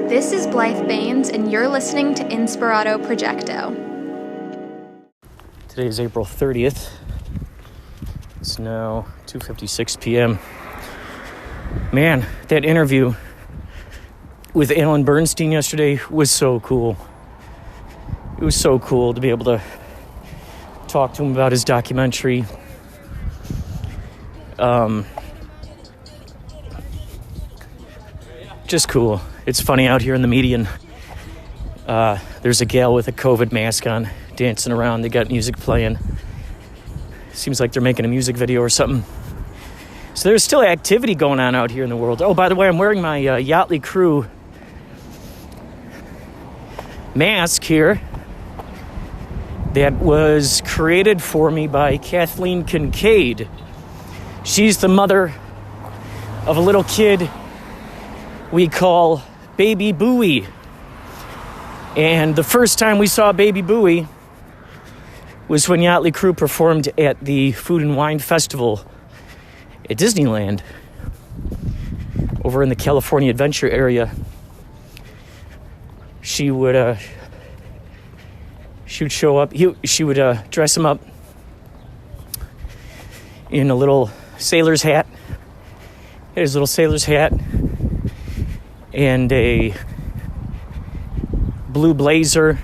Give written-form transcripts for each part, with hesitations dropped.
This is Blythe Baines, and you're listening to Inspirado Projecto. Today is April 30th. It's now 2:56 p.m. Man, that interview with Alan Bernstein yesterday was so cool. It was so cool to be able to talk to him about his documentary. Just cool. It's funny out here in the median. There's a gal with a COVID mask on dancing around. They got music playing. Seems like they're making a music video or something. So there's still activity going on out here in the world. Oh, by the way, I'm wearing my Yächtley Crëw mask here that was created for me by Kathleen Kincaid. She's the mother of a little kid we call Baby Bowie. And the first time we saw Baby Bowie was when Yächtley Crëw performed at the Food and Wine Festival at Disneyland over in the California Adventure area. She would show up. She would dress him up in a little sailor's hat. His little sailor's hat and a blue blazer.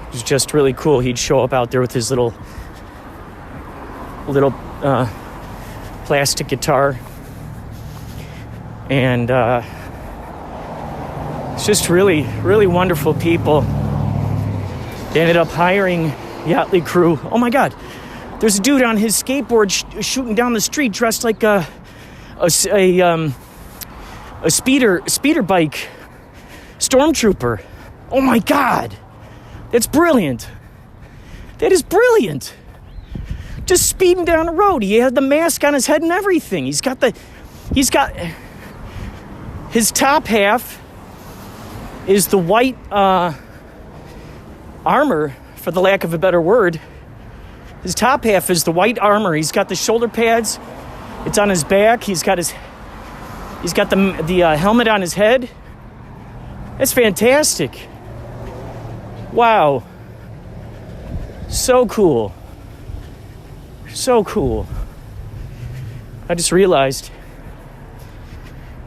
It was just really cool. He'd show up out there with his little plastic guitar, and it's just really, really wonderful people. They ended up hiring Yächtley Crëw. Oh my God, there's a dude on his skateboard shooting down the street dressed like a speeder bike stormtrooper. Oh my God, that's brilliant. That is brilliant. Just speeding down the road. He had the mask on his head and everything. He's got his top half is the white armor, for the lack of a better word. His top half is the white armor. He's got the shoulder pads. It's on his back. He's got the helmet on his head. That's fantastic. Wow. So cool. So cool. I just realized,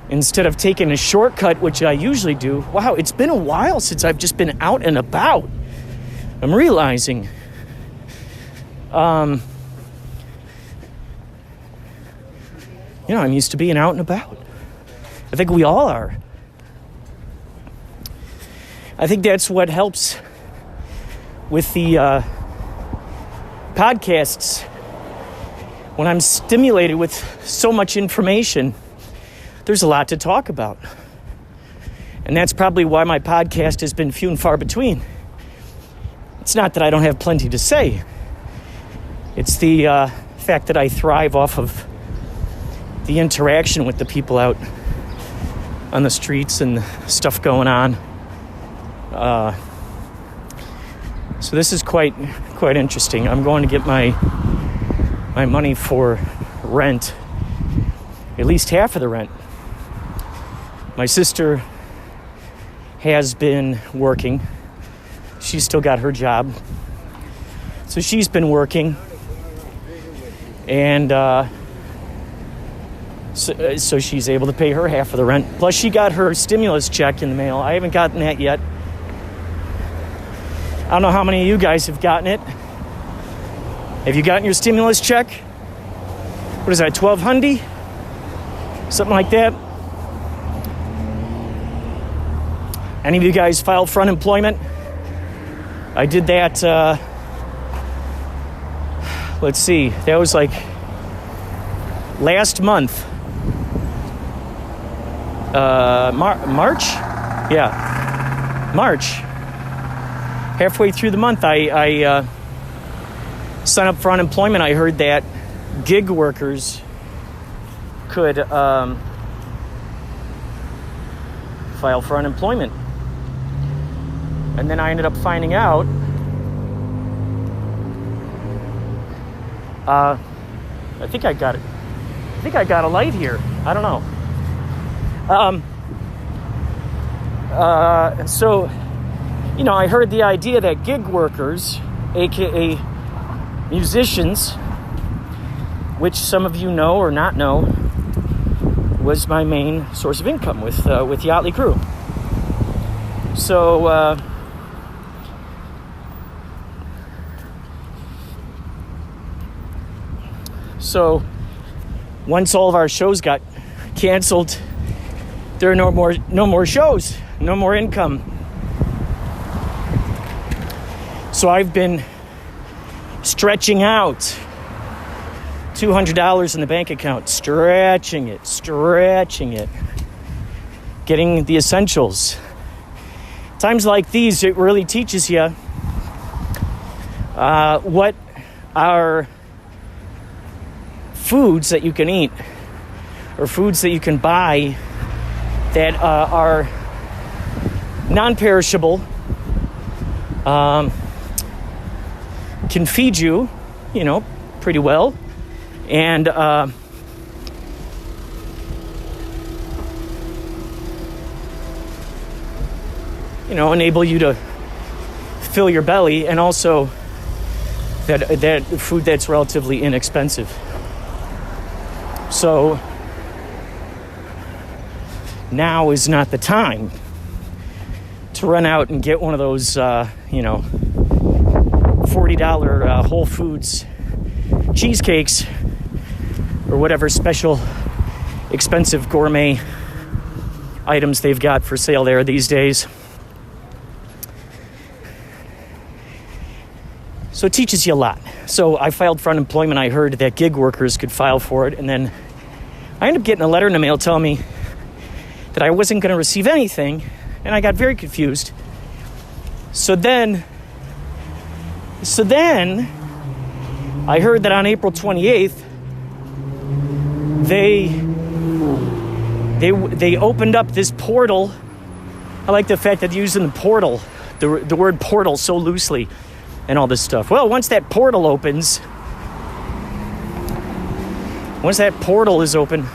instead of taking a shortcut, which I usually do, wow, it's been a while since I've just been out and about. I'm realizing, I'm used to being out and about. I think we all are. I think that's what helps with the podcasts. When I'm stimulated with so much information, there's a lot to talk about. And that's probably why my podcast has been few and far between. It's not that I don't have plenty to say. It's the fact that I thrive off of the interaction with the people out on the streets and stuff going on. So this is quite interesting. I'm going to get my money for rent, at least half of the rent. My sister has been working. She's still got her job. So she's been working. And so she's able to pay her half of the rent. Plus she got her stimulus check in the mail. I haven't gotten that yet. I don't know how many of you guys have gotten it. Have you gotten your stimulus check? What is that, $1,200? Something like that? Any of you guys filed for unemployment? I did that, let's see, that was like last month. March? Yeah, March. Halfway through the month, I signed up for unemployment. I heard that gig workers could file for unemployment. And then I ended up finding out I think I got it. I think I got a light here. I don't know. So, you know, I heard the idea that gig workers, aka musicians, which some of you know or not know, was my main source of income with Yächtley Crëw. So once all of our shows got canceled, there are no more shows, no more income. So I've been stretching out $200 in the bank account, stretching it, getting the essentials. Times like these, it really teaches you what are foods that you can eat or foods that you can buy that are non-perishable, can feed you, you know, pretty well, and you know, enable you to fill your belly, and also that food that's relatively inexpensive. So now is not the time to run out and get one of those, $40 Whole Foods cheesecakes or whatever special expensive gourmet items they've got for sale there these days. So it teaches you a lot. So I filed for unemployment. I heard that gig workers could file for it, and then I ended up getting a letter in the mail telling me that I wasn't going to receive anything, and I got very confused. So then I heard that on April 28th, they opened up this portal. I like the fact that they're using the portal, the word portal so loosely, and all this stuff. Well, once that portal is open,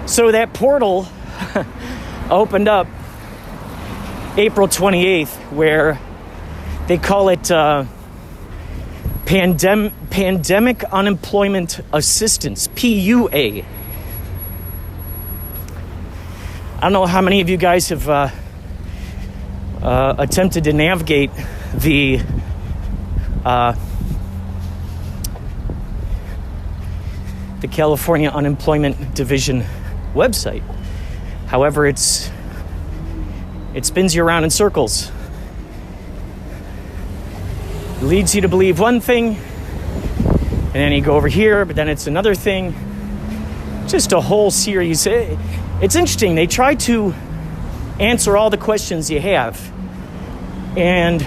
so that portal opened up April 28th, where they call it Pandemic Unemployment Assistance, PUA. I don't know how many of you guys have attempted to navigate the California Unemployment Division website. However, it spins you around in circles. It leads you to believe one thing, and then you go over here, but then it's another thing. Just a whole series. It's interesting. They try to answer all the questions you have, and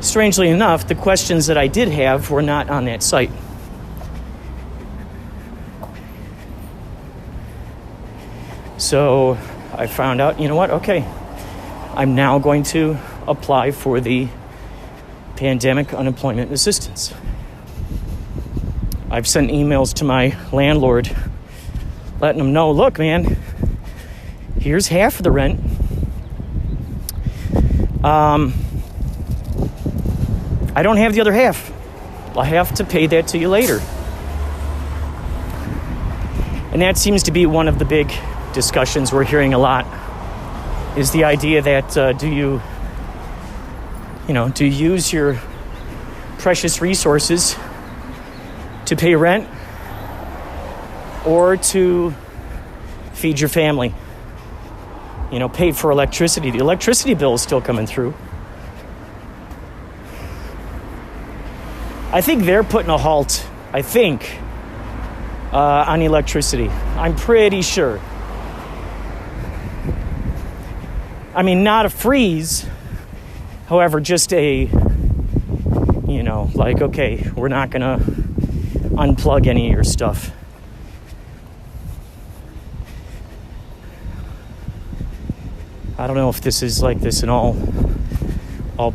strangely enough, the questions that I did have were not on that site. So I found out, you know what, okay, I'm now going to apply for the Pandemic Unemployment Assistance. I've sent emails to my landlord letting him know, look, man, here's half of the rent. I don't have the other half. I'll have to pay that to you later. And that seems to be one of the big discussions we're hearing a lot, is the idea that do you use your precious resources to pay rent or to feed your family? Pay for electricity. The electricity bill is still coming through. I think they're putting a halt, on electricity. I'm pretty sure. I mean, not a freeze. However, just okay, we're not going to unplug any of your stuff. I don't know if this is like this in all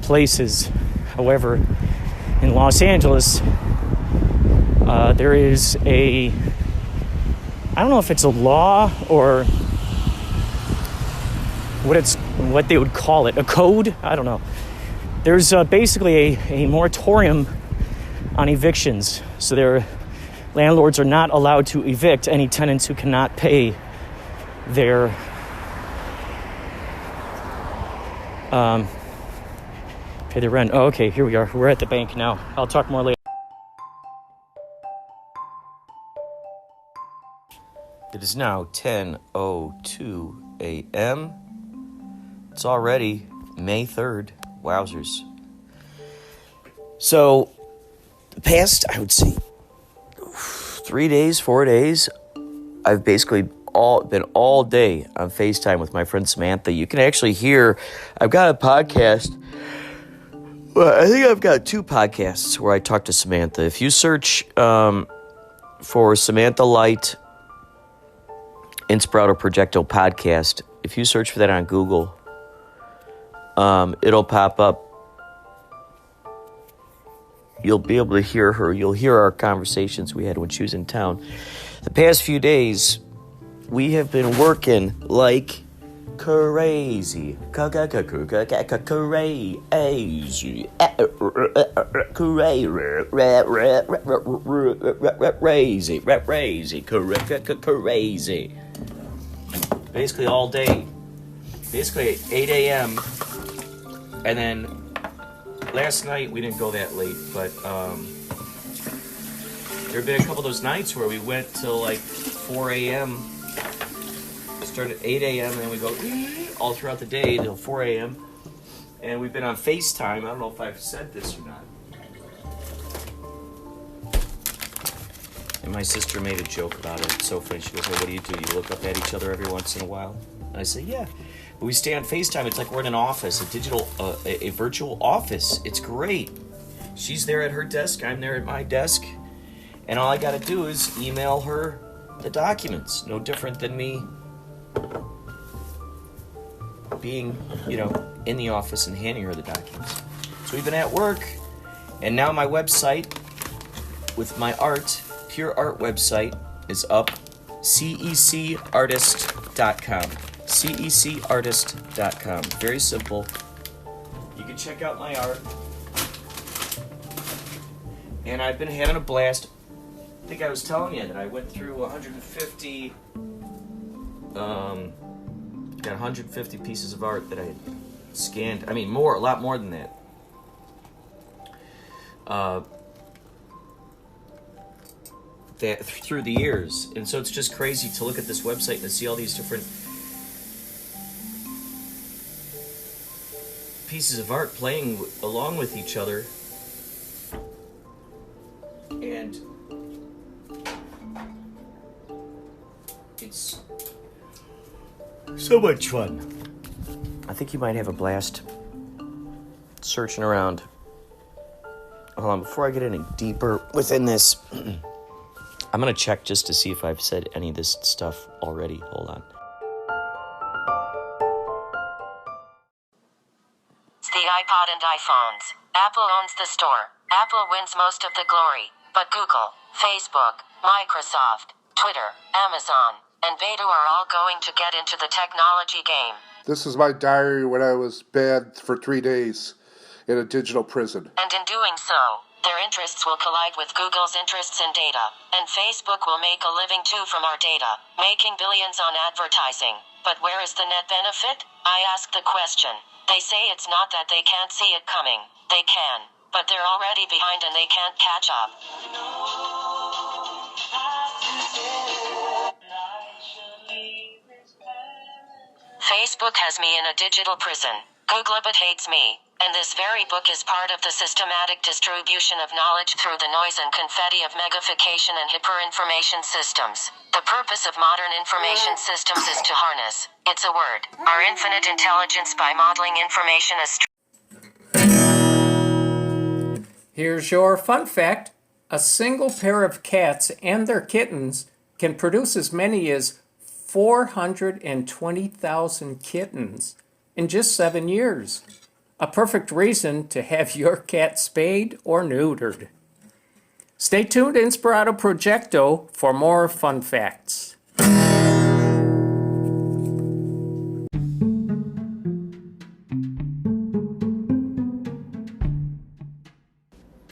places. However, in Los Angeles, there is I don't know if it's a law or what they would call it, a code, I don't know. There's basically a moratorium on evictions, so their landlords are not allowed to evict any tenants who cannot pay their rent. Oh, okay, here we are. We're at the bank now. I'll talk more later. It is now 10:02 a.m. It's already May 3rd. Wowzers. So, the past, I would say, 3 days, 4 days, I've basically been all day on FaceTime with my friend Samantha. You can actually hear, I've got a podcast. Well, I think I've got 2 podcasts where I talk to Samantha. If you search for Samantha Light, Inspirado, Projecto podcast, if you search for that on Google, it'll pop up. You'll be able to hear her. You'll hear our conversations we had when she was in town. The past few days, we have been working like crazy. Crazy. Basically all day. Basically at 8 a.m. And then last night we didn't go that late, but there have been a couple of those nights where we went till like 4 a.m. Started at 8 a.m. and then we go all throughout the day till 4 a.m. And we've been on FaceTime. I don't know if I've said this or not. And my sister made a joke about it. It's so funny. She goes, "Hey, what do? You look up at each other every once in a while?" And I say, "Yeah." But we stay on FaceTime. It's like we're in an office, a virtual office. It's great. She's there at her desk. I'm there at my desk. And all I got to do is email her the documents. No different than me being, in the office and handing her the documents. So we've been at work. And now my website with my art, pure art website, is up. cecartist.com. cecartist.com. Very simple. You can check out my art. And I've been having a blast. I think I was telling you that I went through 150 got 150 pieces of art that I had scanned. I mean, a lot more than that. That through the years. And so it's just crazy to look at this website and to see all these different pieces of art playing along with each other. And it's so much fun. I think you might have a blast searching around. Hold on, before I get any deeper within this, I'm going to check just to see if I've said any of this stuff already. Hold on. It's the iPod and iPhones. Apple owns the store. Apple wins most of the glory. But Google, Facebook, Microsoft, Twitter, Amazon, and Baidu are all going to get into the technology game. This is my diary when I was banned for 3 days in a digital prison. And in doing so, their interests will collide with Google's interests in data, and Facebook will make a living too from our data, making billions on advertising. But where is the net benefit? I ask the question. They say it's not that they can't see it coming. They can, but they're already behind and they can't catch up. Facebook has me in a digital prison. Google but hates me. And this very book is part of the systematic distribution of knowledge through the noise and confetti of megaification and hyperinformation systems. The purpose of modern information systems is to harness, it's a word, our infinite intelligence by modeling information as Here's your fun fact. A single pair of cats and their kittens can produce as many as 420,000 kittens in just 7 years. a perfect reason to have your cat spayed or neutered. Stay tuned to Inspirado Projecto for more fun facts.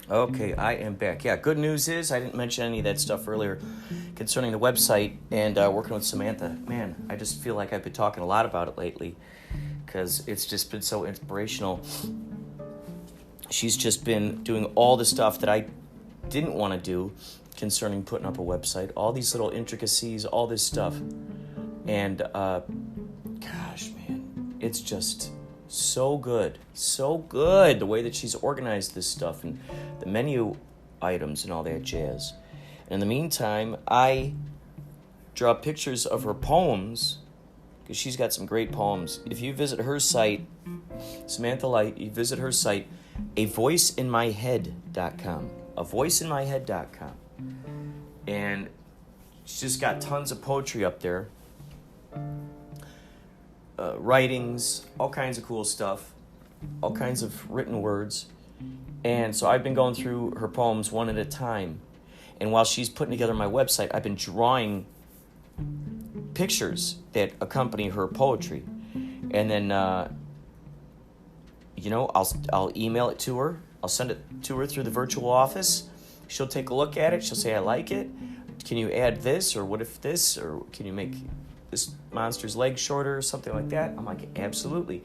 Okay, I am back. Yeah, good news is I didn't mention any of that stuff earlier concerning the website and working with Samantha. Man, I just feel like I've been talking a lot about it lately because it's just been so inspirational. She's just been doing all the stuff that I didn't want to do concerning putting up a website, all these little intricacies, all this stuff. And, gosh, man, it's just so good the way that she's organized this stuff and the menu items and all that jazz. And in the meantime, I draw pictures of her poems because she's got some great poems. If you visit her site, Samantha Light, you visit her site, avoiceinmyhead.com, avoiceinmyhead.com, and she's just got tons of poetry up there. Writings, all kinds of cool stuff, all kinds of written words. And so I've been going through her poems one at a time. And while she's putting together my website, I've been drawing pictures that accompany her poetry. And then, I'll email it to her. I'll send it to her through the virtual office. She'll take a look at it. She'll say, I like it. Can you add this? Or what if this? Or can you make this monster's leg shorter or something like that? I'm like, absolutely.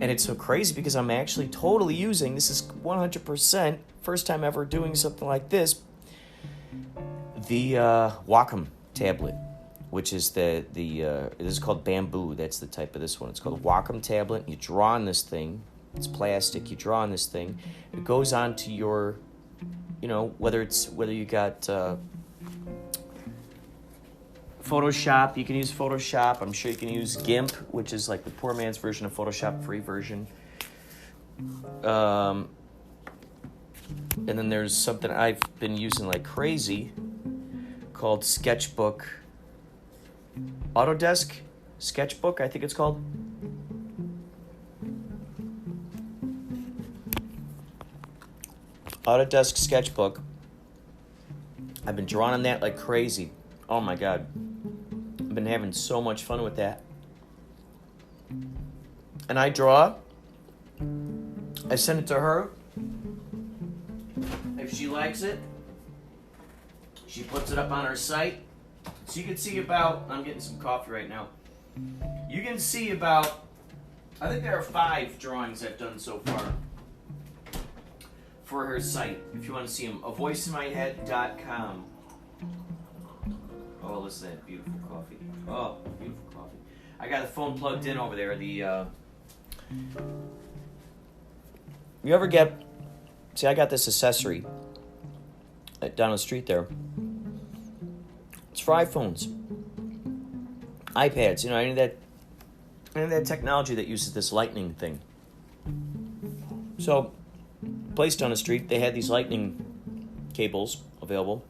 And it's so crazy because I'm actually totally using, this is 100%, first time ever doing something like this, the Wacom tablet, which is this is called Bamboo. That's the type of this one. It's called a Wacom tablet. You draw on this thing. It's plastic. You draw on this thing. It goes on to your, whether you got Photoshop, you can use Photoshop. I'm sure you can use GIMP, which is like the poor man's version of Photoshop, free version. And then there's something I've been using like crazy called Sketchbook. Autodesk Sketchbook, I think it's called. Autodesk Sketchbook. I've been drawing on that like crazy. Oh my God. I've been having so much fun with that. And I draw. I send it to her. If she likes it, she puts it up on her site. So you can see about, I'm getting some coffee right now. You can see about, I think there are 5 drawings I've done so far for her site. If you want to see them, avoiceinmyhead.com. Oh, listen to that beautiful coffee. Oh, beautiful coffee. I got the phone plugged in over there. You ever see, I got this accessory down the street there. It's for iPhones, iPads, any of that technology that uses this lightning thing. So, place down the street, they had these lightning cables available.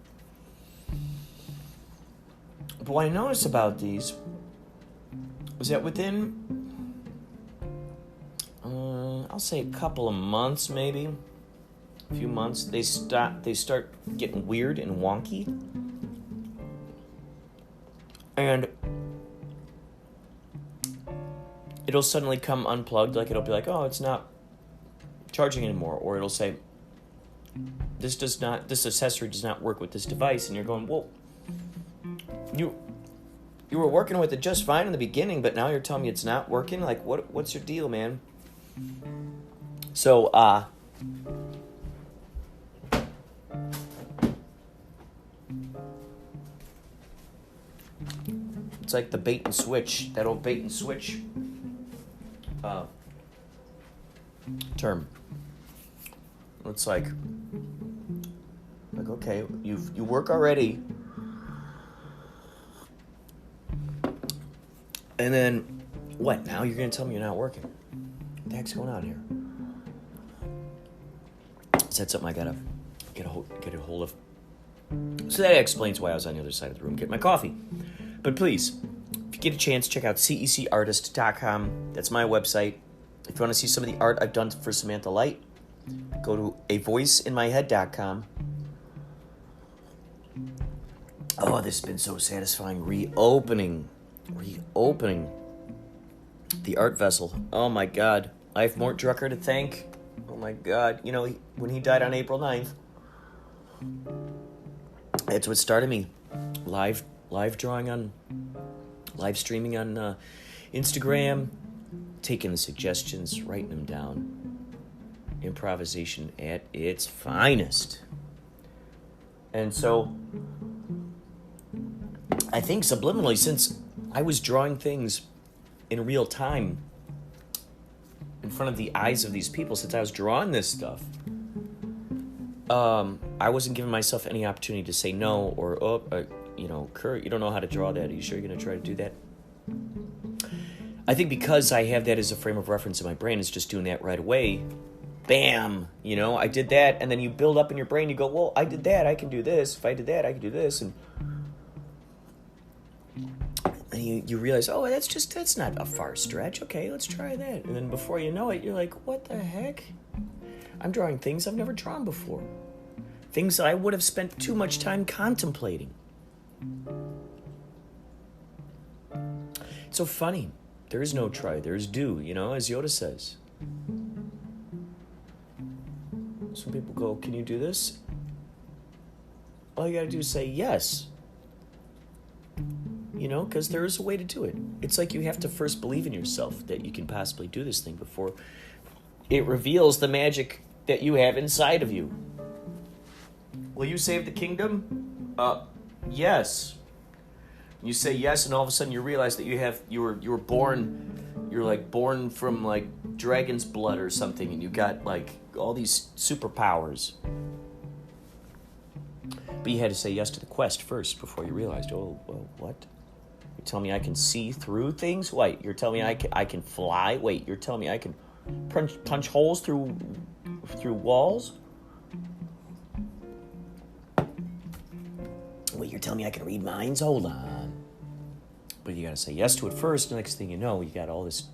But what I noticed about these was that within, I'll say a couple of months, maybe a few months, they start getting weird and wonky, and it'll suddenly come unplugged. Like it'll be like, oh, it's not charging anymore, or it'll say, this accessory does not work with this device, and you're going, well. You were working with it just fine in the beginning, but now you're telling me it's not working? Like, what's your deal, man? So, it's like the bait and switch, that old bait and switch term. It's like okay, you work already. And then, what? Now you're going to tell me you're not working? What the heck's going on here? Is that something I got to get a hold of? So that explains why I was on the other side of the room getting my coffee. But please, if you get a chance, check out cecartist.com. That's my website. If you want to see some of the art I've done for Samantha Light, go to avoiceinmyhead.com. Oh, this has been so satisfying. Reopening the art vessel. Oh my God. I have Mort Drucker to thank. Oh my God. You know, when he died on April 9th, that's what started me. Live streaming on Instagram, taking the suggestions, writing them down. Improvisation at its finest. And so, I think subliminally, since I was drawing things in real time in front of the eyes of these people, since I was drawing this stuff, I wasn't giving myself any opportunity to say no or, Kurt, you don't know how to draw that. Are you sure you're going to try to do that? I think because I have that as a frame of reference in my brain, it's just doing that right away. Bam! I did that, and then you build up in your brain, you go, well, I did that, I can do this. If I did that, I can do this. And you realize, oh, that's not a far stretch. Okay, let's try that. And then before you know it, you're like, what the heck? I'm drawing things I've never drawn before. Things that I would have spent too much time contemplating. It's so funny. There is no try, there is do, as Yoda says. Some people go, can you do this? All you gotta do is say yes. Because there is a way to do it. It's like you have to first believe in yourself that you can possibly do this thing before it reveals the magic that you have inside of you. Will you save the kingdom? Yes. You say yes, and all of a sudden you realize that you were born from dragon's blood or something, and you got all these superpowers. But you had to say yes to the quest first before you realized, oh, well, what? You're telling me I can see through things? Wait, you're telling me I can fly? Wait, you're telling me I can punch holes through walls? Wait, you're telling me I can read minds? Hold on. But you gotta say yes to it first. The next thing you know, you got all this.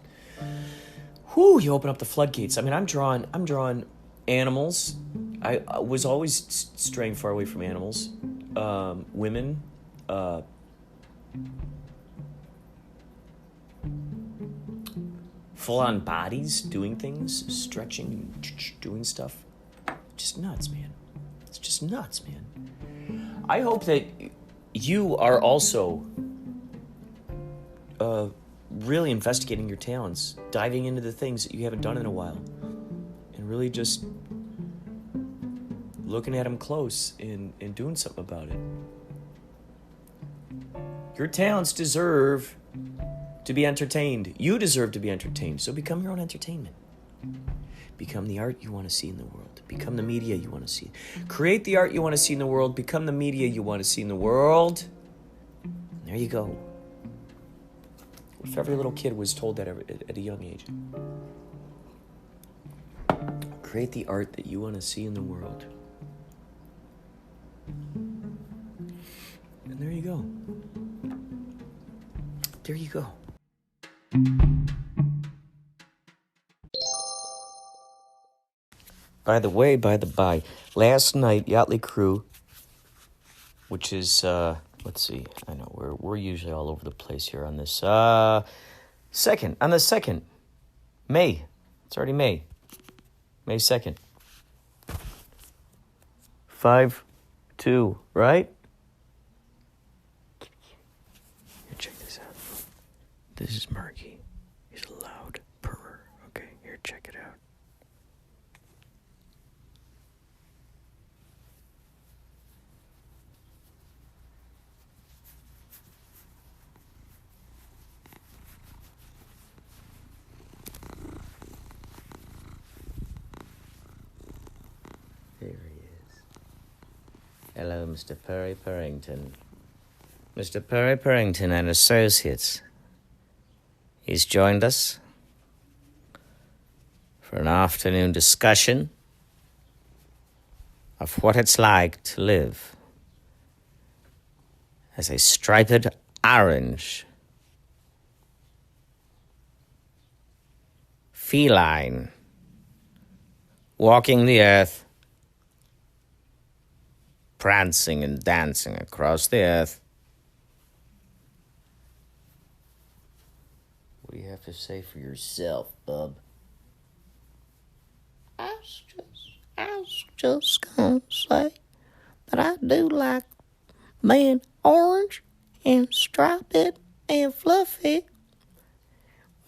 You open up the floodgates. I mean, I'm drawing animals. I was always straying far away from animals. Women. Full-on bodies, doing things, stretching, doing stuff. Just nuts, man. It's just nuts, man. I hope that you are also really investigating your talents, diving into the things that you haven't done in a while, and really just looking at them close and doing something about it. Your talents deserve to be entertained. You deserve to be entertained, so become your own entertainment. Become the art you want to see in the world. Become the media you want to see. Create the art you want to see in the world. Become the media you want to see in the world. There you go. What if every little kid was told that at a young age? Create the art that you want to see in the world. And there you go. There you go. By the way, last night, Yächtley Crëw, which is, let's see, I know, we're usually all over the place here on this, on the 2nd, May, it's already May 2nd, 5-2, right? Here, check this out. This is Murky. He's a loud purrer. Okay, here, check it out. There he is. Hello, Mr. Perry Purrington. Mr. Perry Purrington and Associates. He's joined us for an afternoon discussion of what it's like to live as a striped orange feline, walking the earth, prancing and dancing across the earth. What do you have to say for yourself, bub? I was just gonna say that I do like being orange and striped and fluffy.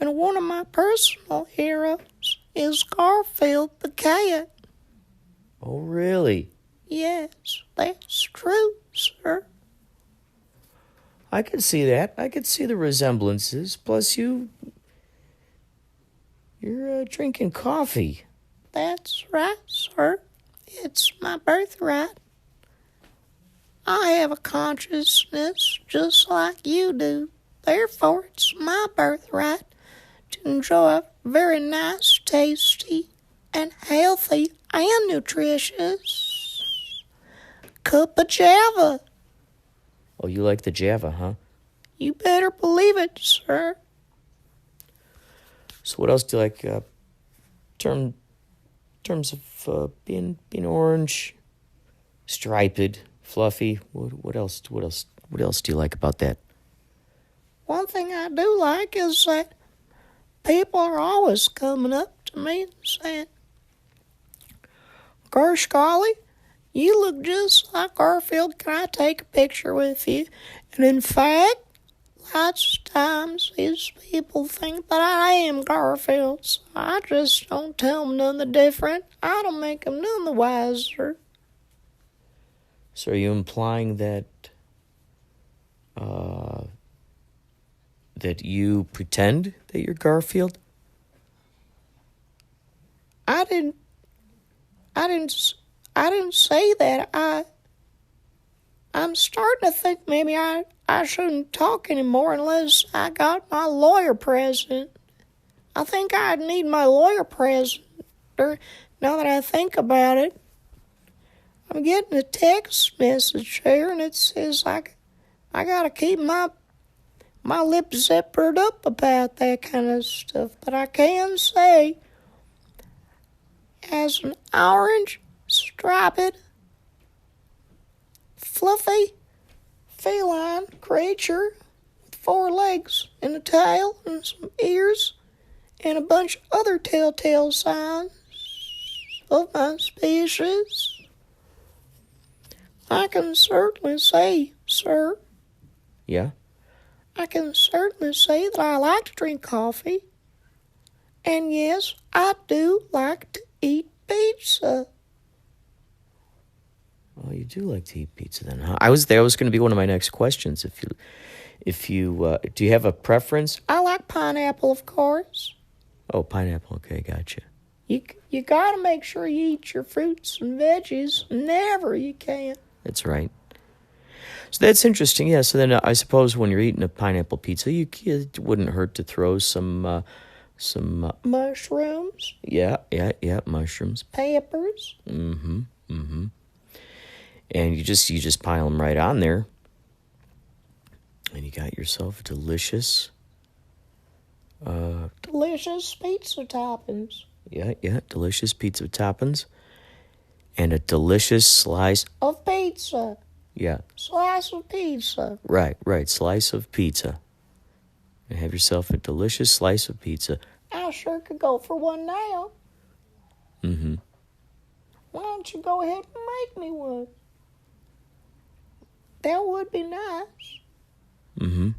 And one of my personal heroes is Garfield the cat. Oh, really? Yes, that's true, sir. I could see that. I could see the resemblances. Plus, you're drinking coffee. That's right, sir. It's my birthright. I have a consciousness just like you do. Therefore, it's my birthright to enjoy a very nice, tasty, and healthy and nutritious cup of Java. Oh, you like the Java, huh? You better believe it, sir. So what else do you like? Terms of being orange, striped, fluffy. What else do you like about that? One thing I do like is that people are always coming up to me and saying, "Gosh golly, you look just like Garfield. Can I take a picture with you?" And in fact, lots of times these people think that I am Garfield, so I just don't tell them none the different. I don't make them none the wiser. So are you implying that that you pretend that you're Garfield? I didn't say that. I'm starting to think maybe I shouldn't talk anymore unless I got my lawyer present. I think I'd need my lawyer present now that I think about it. I'm getting a text message here, and it says I gotta keep my lips zippered up about that kind of stuff. But I can say, as an orange, striped, fluffy, feline creature with 4 legs and a tail and some ears and a bunch of other telltale signs of my species, I can certainly say, sir. Yeah? I can certainly say that I like to drink coffee. And yes, I do like to eat pizza. Oh, you do like to eat pizza then, huh? That was going to be one of my next questions. If you do you have a preference? I like pineapple, of course. Oh, pineapple. Okay, gotcha. You gotta make sure you eat your fruits and veggies whenever you can. That's right. So that's interesting. Yeah. So then I suppose when you're eating a pineapple pizza, it wouldn't hurt to throw some mushrooms. Yeah. Mushrooms. Peppers. Mm-hmm. And you just pile them right on there, and you got yourself a delicious pizza toppings. Yeah, delicious pizza toppings, and a delicious slice of pizza. Yeah. Slice of pizza. Right, slice of pizza. And have yourself a delicious slice of pizza. I sure could go for one now. Mm-hmm. Why don't you go ahead and make me one? That would be nice. Mm-hmm.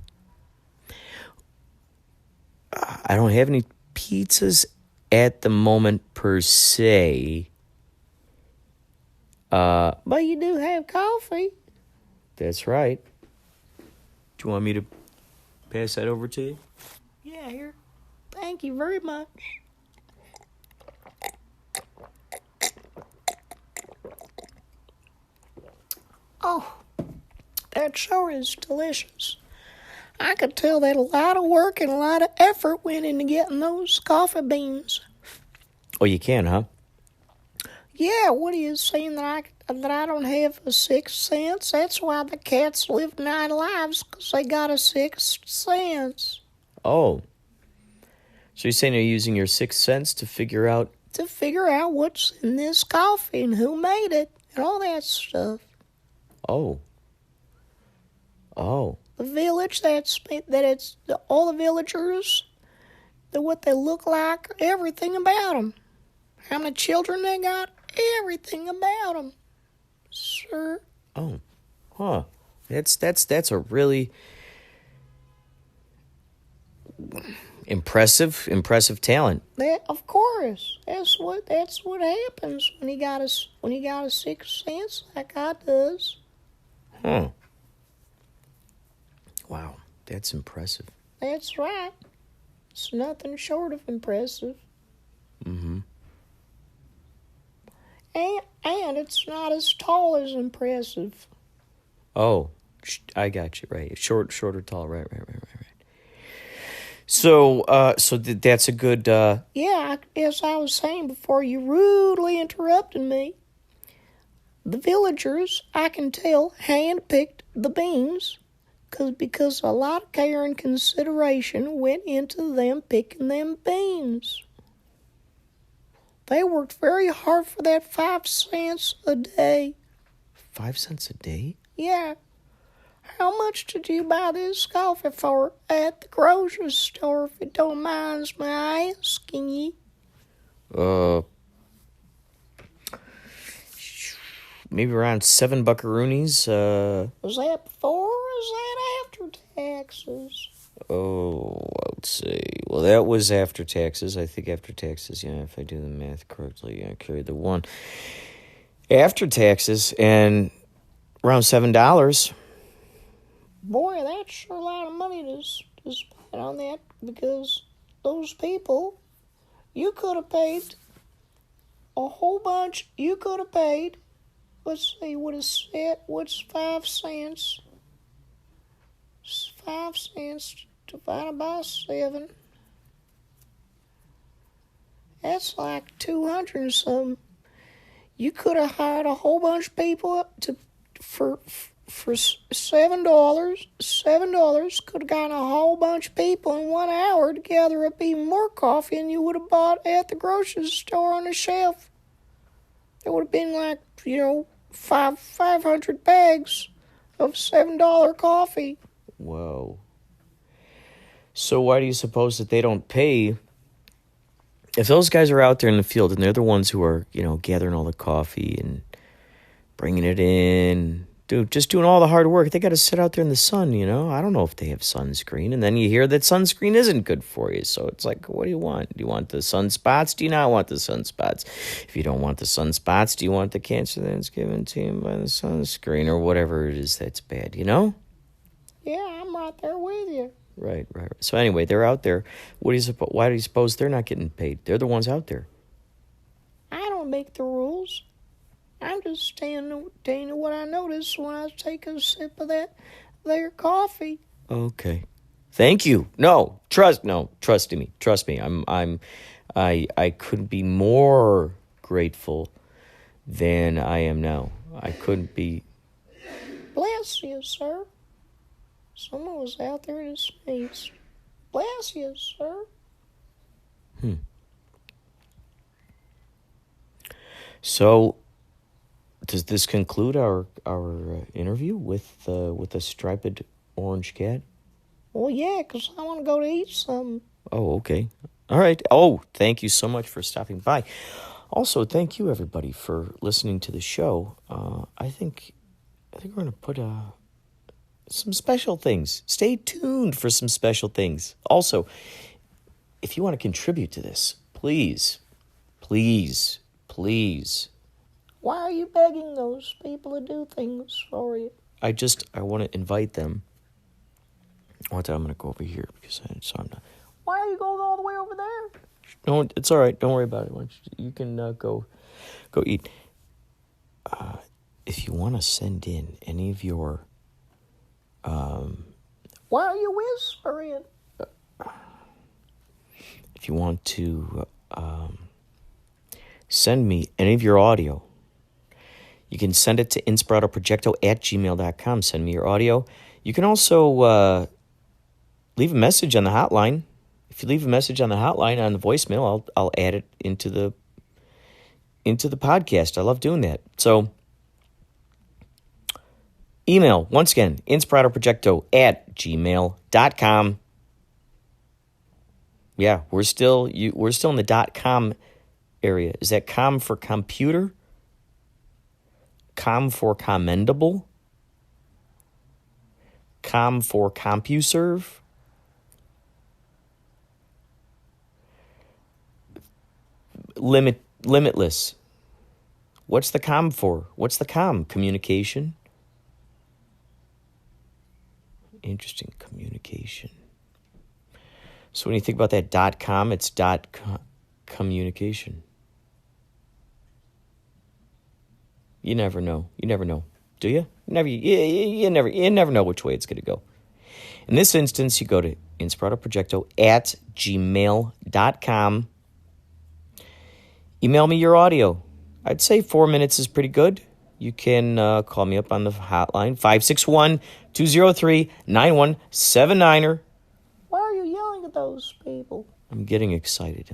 I don't have any pizzas at the moment per se. But you do have coffee. That's right. Do you want me to pass that over to you? Yeah, here. Thank you very much. Oh, that sure is delicious. I could tell that a lot of work and a lot of effort went into getting those coffee beans. Oh, you can, huh? Yeah, what are you saying that I don't have a sixth sense? That's why the cats live 9 lives, because they got a sixth sense. Oh. So you're saying you're using your sixth sense to figure out... To figure out what's in this coffee and who made it and all that stuff. Oh. The village all the villagers, what they look like, everything about them. How many children they got, everything about them, sir. Oh. Huh. That's a really impressive talent. That, of course, that's what happens when you got a sixth sense like I does. Huh. Wow, that's impressive. That's right. It's nothing short of impressive. Mm-hmm. And it's not as tall as impressive. Oh, I got you, right. Shorter, tall, right. So that's a good... Yeah, as I was saying before, you rudely interrupted me. The villagers, I can tell, handpicked the beans because a lot of care and consideration went into them picking them beans. They worked very hard for that 5 cents a day. 5 cents a day? Yeah. How much did you buy this coffee for at the grocery store, if it don't mind my asking ye? Maybe around 7 buckaroonies. Was that before or was that after taxes? Oh, let's see. Well, that was after taxes. I think after taxes, yeah, if I do the math correctly, I carried the 1. After taxes, and around $7. Boy, that's sure a lot of money to spend on that, because those people, you could have paid a whole bunch. You could have paid, let's see, what's 5 cents? 5 cents divided by 7. That's like 200 and something. You could have hired a whole bunch of people for $7. $7 could have gotten a whole bunch of people in 1 hour to gather up even more coffee than you would have bought at the grocery store on the shelf. It would have been like, 500 bags of $7 coffee. Whoa. So why do you suppose that they don't pay? If those guys are out there in the field and they're the ones who are, gathering all the coffee and bringing it in, dude, just doing all the hard work, they got to sit out there in the sun, I don't know if they have sunscreen. And then you hear that sunscreen isn't good for you. So it's like, what do you want? Do you want the sunspots? Do you not want the sunspots? If you don't want the sunspots, do you want the cancer that's given to you by the sunscreen or whatever it is that's bad, Yeah, I'm right there with you. Right. So anyway, they're out there. Why do you suppose they're not getting paid? They're the ones out there. I don't make the rules. I'm just telling you what I notice when I take a sip of their coffee. Okay. Thank you. Trust me. Trust me. I couldn't be more grateful than I am now. I couldn't be. Bless you, sir. Someone was out there to sneeze. Bless you, sir. So, does this conclude our interview with the striped orange cat? Well, yeah, because I want to go to eat something. Oh, okay. All right. Oh, thank you so much for stopping by. Also, thank you, everybody, for listening to the show. I think we're going to put some special things. Stay tuned for some special things. Also, if you want to contribute to this, please. Why are you begging those people to do things for you? I want to invite them. I'm going to go over here because I'm not. Why are you going all the way over there? No, it's all right. Don't worry about it. You can go eat. If you want to send in any of your why are you whispering? If you want to send me any of your audio, you can send it to inspiradoprojecto@gmail.com. Send me your audio. You can also leave a message on the hotline, If you leave a message on the hotline, on the voicemail, I'll add it into the podcast. I love doing that. So email, once again, inspiradoprojecto@gmail.com. Yeah, we're still in the .com area. Is that com for computer? Com for commendable? Com for CompuServe? Limitless. What's the com for? What's the com? Communication? Interesting, communication. So when you think about that .com, it's communication. You never know. You never know. Do you? You never know which way it's going to go. In this instance, you go to inspiradoprojecto@gmail.com. Email me your audio. I'd say 4 minutes is pretty good. You can call me up on the hotline, 561-203-9179. Why are you yelling at those people? I'm getting excited.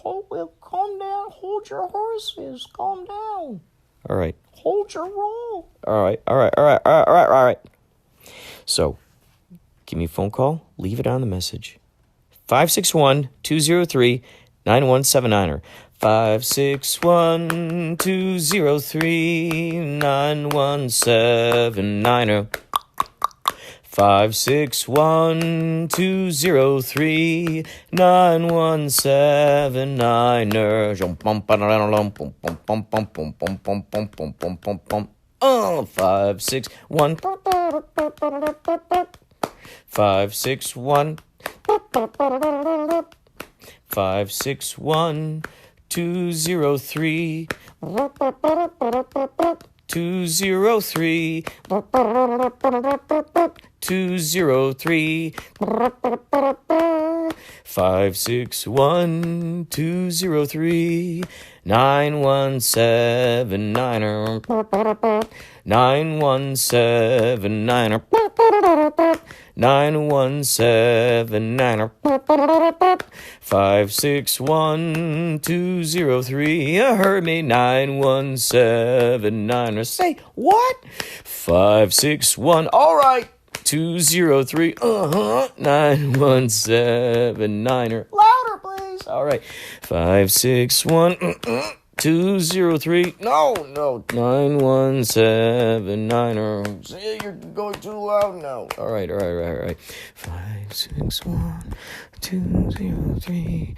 Well, calm down. Hold your horses. Calm down. All right. Hold your roll. All right. So, give me a phone call. Leave it on the message. 561-203-9179. 561-203-9179. 561-203-9179. 561 561 561 203 203 203 561 203 9179 9179 9179 561 203. You heard me. 9179. Say what? 561. All right. 203. 9179. Louder, please. All right. 561 203. No. 9179. See, you're going too loud now. All right. 561 203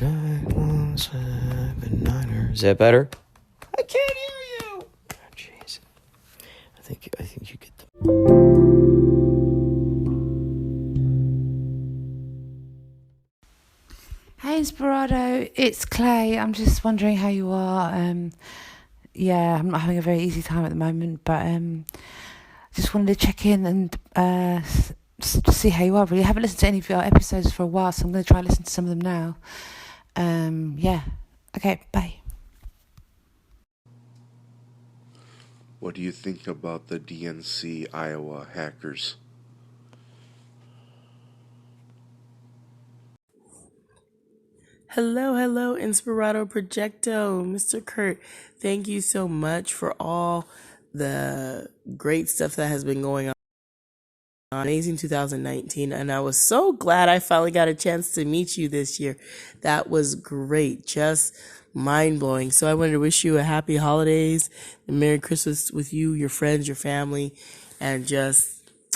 9179. Is that better? I can't hear you. Oh, jeez. I think you get the. Hey Inspirado, it's Clay. I'm just wondering how you are. I'm not having a very easy time at the moment, but just wanted to check in and see how you are. Really, I haven't listened to any of your episodes for a while, so I'm going to try and listen to some of them now. Okay, bye. What do you think about the DNC Iowa hackers? Hello, Inspirado Projecto, Mr. Kurt. Thank you so much for all the great stuff that has been going on. Amazing 2019, and I was so glad I finally got a chance to meet you this year. That was great, just mind-blowing. So I wanted to wish you a happy holidays, and Merry Christmas with you, your friends, your family, and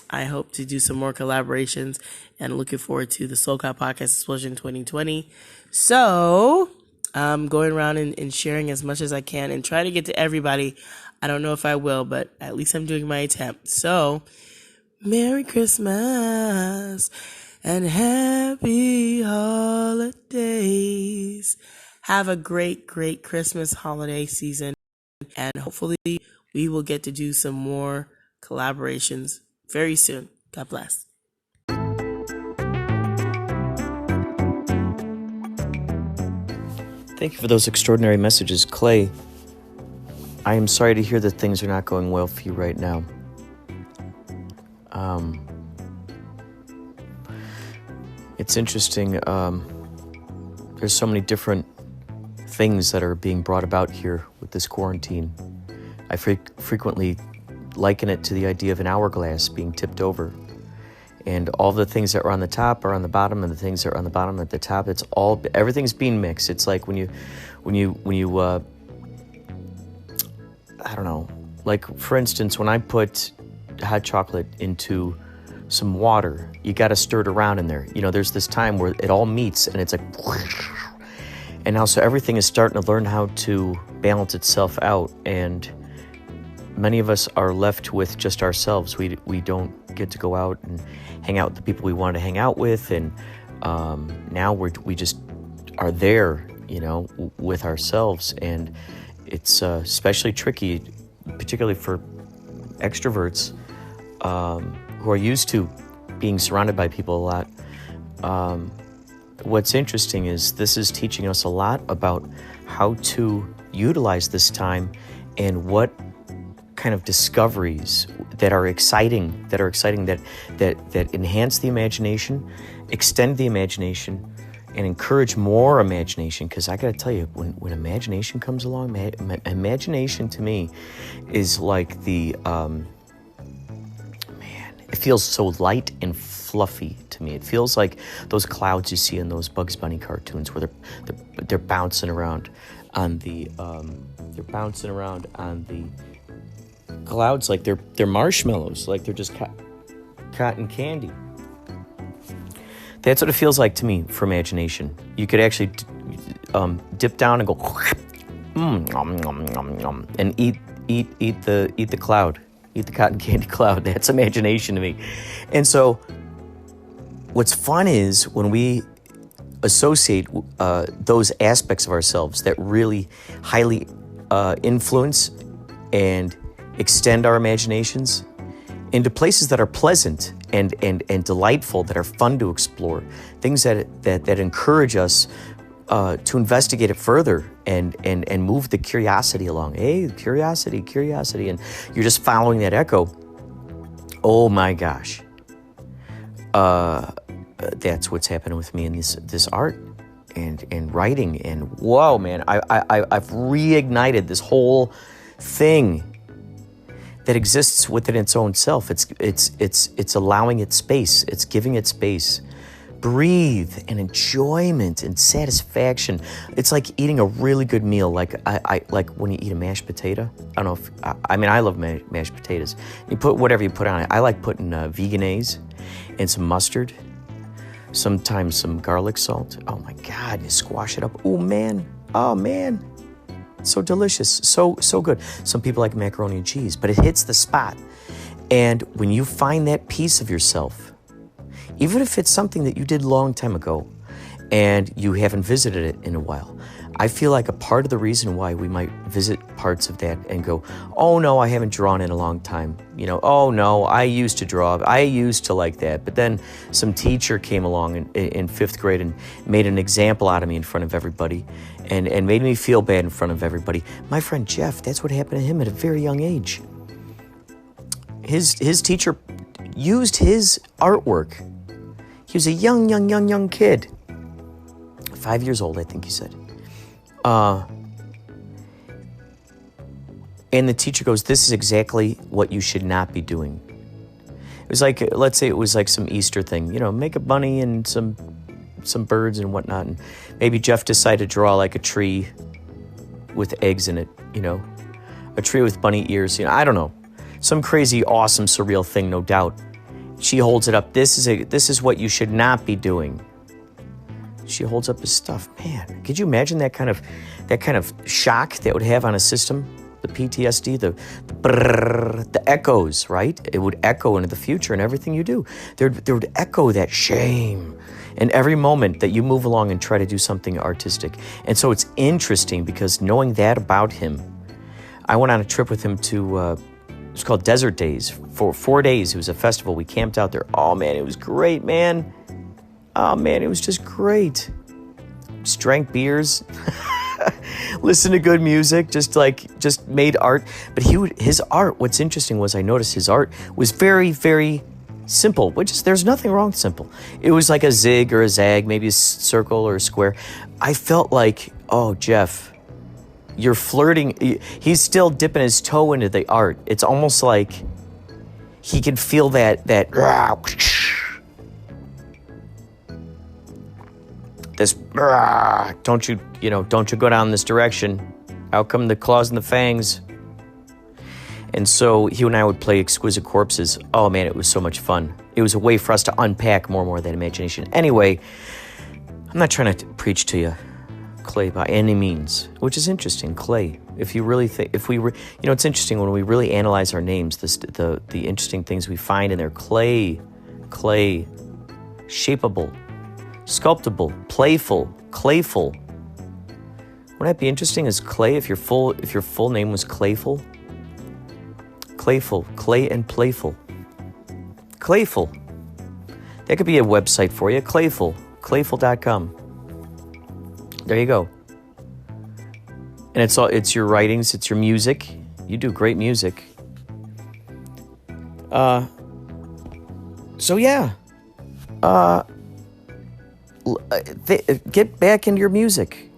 I hope to do some more collaborations, and looking forward to the Soul Cloud Podcast Explosion 2020. So I'm going around and sharing as much as I can and try to get to everybody. I don't know if I will, but at least I'm doing my attempt. So Merry Christmas and happy holidays. Have a great Christmas holiday season, and hopefully we will get to do some more collaborations very soon. God bless. Thank you for those extraordinary messages, Clay. I am sorry to hear that things are not going well for you right now. It's interesting. There's so many different things that are being brought about here with this quarantine. I frequently liken it to the idea of an hourglass being tipped over. And all the things that are on the top are on the bottom, and the things that are on the bottom at the top, everything's being mixed. It's like when you I don't know, like for instance, when I put hot chocolate into some water, you got to stir it around in there. There's this time where it all meets and it's like, and now so everything is starting to learn how to balance itself out, and many of us are left with just ourselves. We don't get to go out and hang out with the people we want to hang out with, and now we just are there, with ourselves, and it's especially tricky, particularly for extroverts who are used to being surrounded by people a lot. What's interesting is this is teaching us a lot about how to utilize this time and what kind of discoveries that are exciting, that enhance the imagination, extend the imagination, and encourage more imagination. Because I got to tell you, when imagination comes along, imagination to me is like the it feels so light and fluffy to me. It feels like those clouds you see in those Bugs Bunny cartoons where they're bouncing around on the clouds like they're marshmallows, like they're just cotton candy. That's what it feels like to me for imagination. You could actually dip down and go and eat the cloud. Eat the cotton candy cloud. That's imagination to me. And so what's fun is when we associate those aspects of ourselves that really highly influence and extend our imaginations into places that are pleasant and delightful, that are fun to explore, things that encourage us to investigate it further and move the curiosity along. Hey, curiosity, and you're just following that echo. Oh my gosh. That's what's happening with me in this art and writing, and whoa, man, I've reignited this whole thing that exists within its own self. It's allowing it space. It's giving it space. Breathe and enjoyment and satisfaction. It's like eating a really good meal, like I like when you eat a mashed potato. I don't know if I love mashed potatoes. You put whatever you put on it. I like putting veganese and some mustard, sometimes some garlic salt. Oh my God, you squash it up. Oh man, so delicious, so good. Some people like macaroni and cheese, but it hits the spot. And when you find that piece of yourself, even if it's something that you did a long time ago and you haven't visited it in a while, I feel like a part of the reason why we might visit parts of that and go, oh no, I haven't drawn in a long time. Oh no, I used to draw. I used to like that. But then some teacher came along in fifth grade and made an example out of me in front of everybody and made me feel bad in front of everybody. My friend Jeff, that's what happened to him at a very young age. His teacher used his artwork. He was a young kid. 5 years old, I think he said. And the teacher goes, this is exactly what you should not be doing. It was like, let's say it was like some Easter thing, make a bunny and some birds and whatnot. And maybe Jeff decided to draw like a tree with eggs in it, a tree with bunny ears, I don't know. Some crazy, awesome, surreal thing, no doubt. She holds it up. This is what you should not be doing. She holds up his stuff. Man, could you imagine that kind of shock that would have on a system? The PTSD, the echoes, right? It would echo into the future and everything you do. There would echo that shame in every moment that you move along and try to do something artistic. And so it's interesting because knowing that about him, I went on a trip with him to, it was called Desert Days. For 4 days, it was a festival. We camped out there. Oh man, it was great, man. Oh man, it was just great. Just drank beers, listened to good music, just made art. But his art, what's interesting was I noticed his art was very, very Simple, which is, there's nothing wrong with simple. It was like a zig or a zag, maybe a circle or a square. I felt like, oh, Jeff, you're flirting. He's still dipping his toe into the art. It's almost like he can feel that this, don't you go down this direction. Out come the claws and the fangs. And so he and I would play Exquisite Corpses. Oh man, it was so much fun. It was a way for us to unpack more and more of that imagination. Anyway, I'm not trying to preach to you, Clay, by any means, which is interesting, Clay. If you really think, it's interesting when we really analyze our names, the interesting things we find in there. Clay, shapeable, sculptable, playful, clayful. Wouldn't that be interesting as Clay if your full name was Clayful? Clayful, Clay and Playful. Clayful. That could be a website for you, Clayful, clayful.com. There you go. And it's your writings, it's your music. You do great music. So yeah. Get back into your music.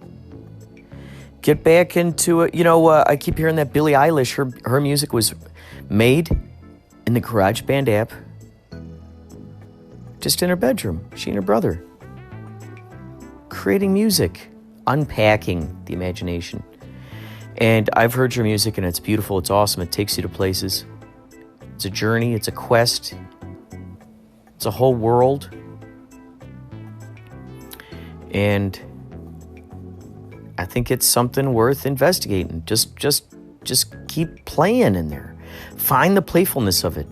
Get back into it. I keep hearing that Billie Eilish, her music was made in the GarageBand app, just in her bedroom, she and her brother, creating music, unpacking the imagination. And I've heard your music, and it's beautiful, it's awesome, it takes you to places. It's a journey, it's a quest, it's a whole world. And I think it's something worth investigating. Just keep playing in there. Find the playfulness of it.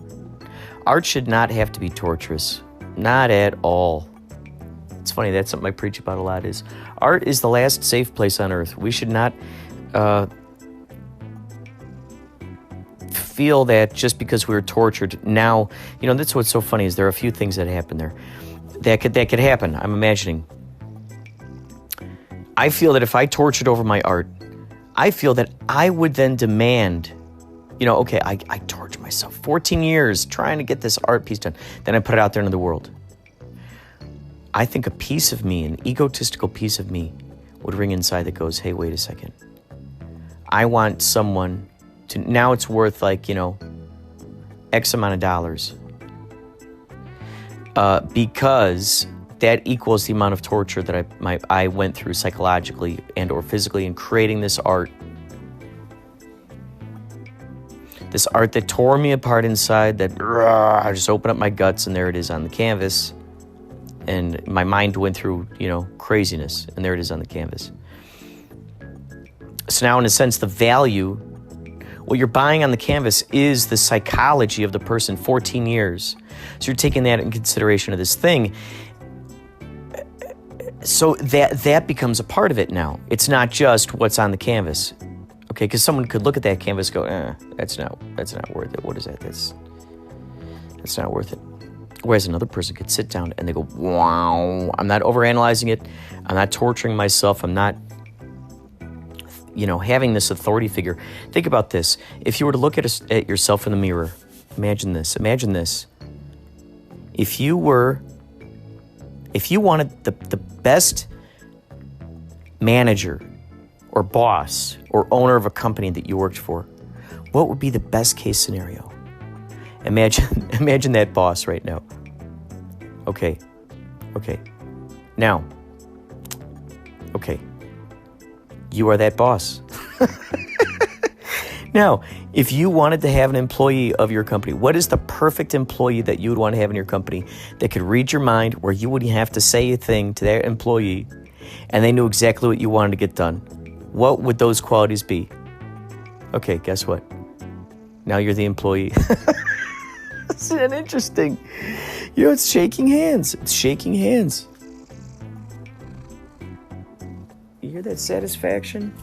Art should not have to be torturous. Not at all. It's funny, that's something I preach about a lot, is art is the last safe place on earth. We should not feel that just because we were tortured. Now, that's what's so funny, is there are a few things that happen there. That could happen, I'm imagining. I feel that if I tortured over my art, I feel that I would then demand, okay, I tortured myself 14 years trying to get this art piece done. Then I put it out there into the world. I think a piece of me, an egotistical piece of me, would ring inside that goes, hey, wait a second. I want someone to, now it's worth X amount of dollars. Because that equals the amount of torture that I went through psychologically and or physically in creating this art. This art that tore me apart inside, that I just opened up my guts and there it is on the canvas. And my mind went through, craziness, and there it is on the canvas. So now, in a sense, the value, what you're buying on the canvas is the psychology of the person, 14 years. So you're taking that in consideration of this thing. So that becomes a part of it now. It's not just what's on the canvas. Okay, because someone could look at that canvas and go, that's not worth it. What is that? That's not worth it. Whereas another person could sit down and they go, wow, I'm not overanalyzing it. I'm not torturing myself. I'm not, having this authority figure. Think about this. If you were to look at yourself in the mirror, imagine this. If you wanted the best manager or boss or owner of a company that you worked for, what would be the best case scenario? Imagine that boss right now. Okay. Now, you are that boss. Now, if you wanted to have an employee of your company, what is the perfect employee that you would want to have in your company that could read your mind, where you wouldn't have to say a thing to that employee and they knew exactly what you wanted to get done? What would those qualities be? Okay, guess what? Now you're the employee. Isn't that interesting? It's shaking hands. You hear that satisfaction?